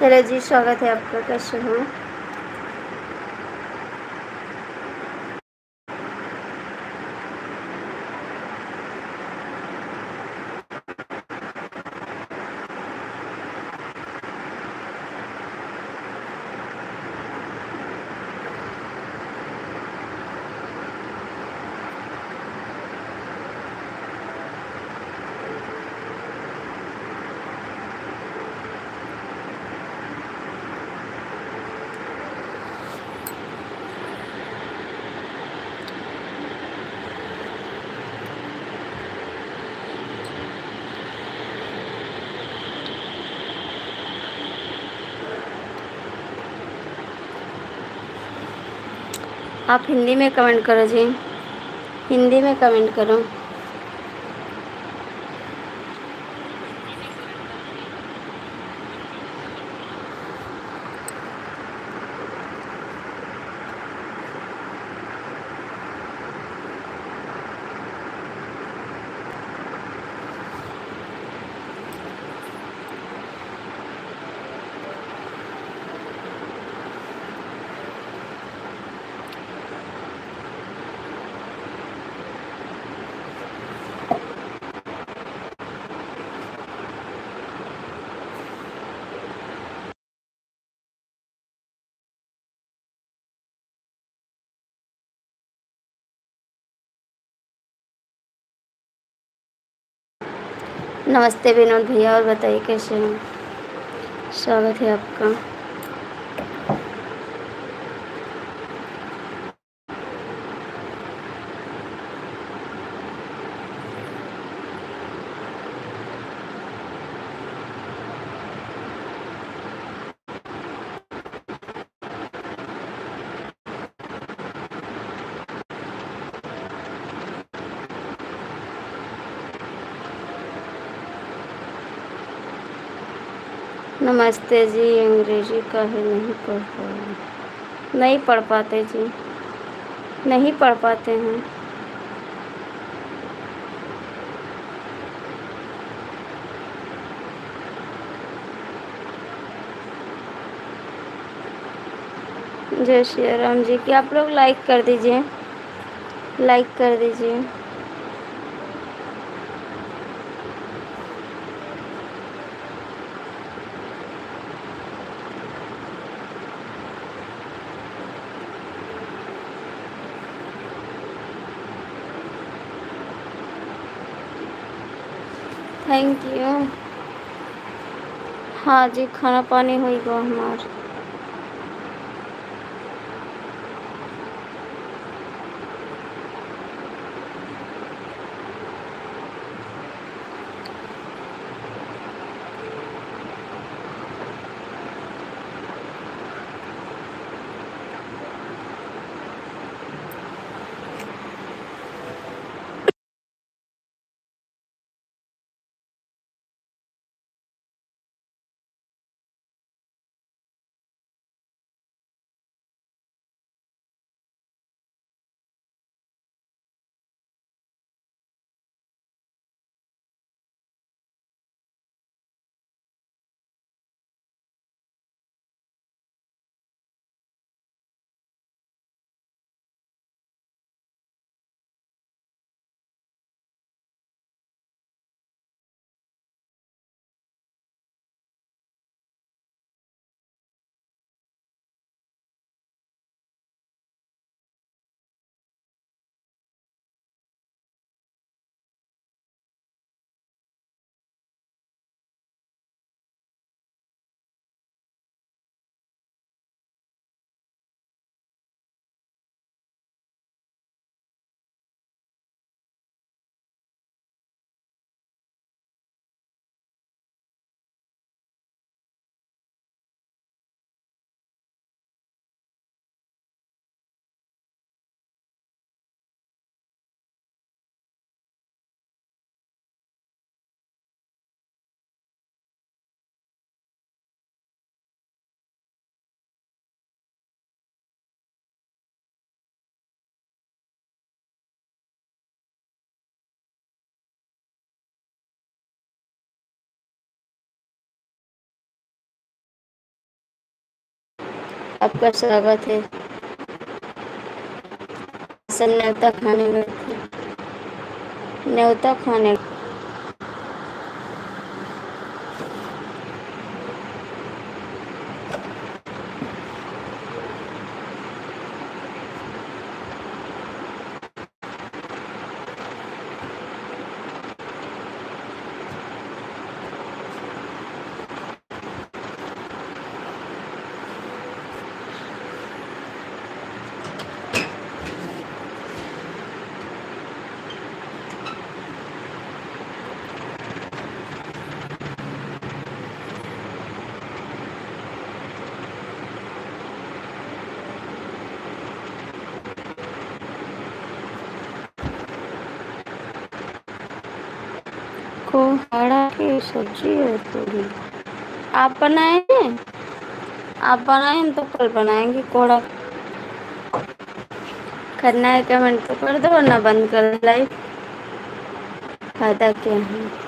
Hello जी, स्वागत है आपका। कैसे हो? आप हिंदी में कमेंट करो जी, हिंदी में कमेंट करो। नमस्ते विनोद भैया, और बताइए कैसे हैं? स्वागत है आपका। नमस्ते जी। अंग्रेजी काहे नहीं पढ़ पाए? नहीं पढ़ पाते जी, नहीं पढ़ पाते हैं। जय श्री राम जी की आप लोग लाइक कर दीजिए, लाइक कर दीजिए। Thank you. हाँ जी, खाना पानी होइगा हमार। आपका स्वागत है। सब न्योता खाने गए थे। न्योता खाने। कोहड़ा की सब्जी और पूरी आप बनाए हैं? आप बनाए हैं तो कल बनाएंगे कोहड़ा। करना है कमेंट तो कर दो वरना बंद कर लाइव। फायदा क्या है।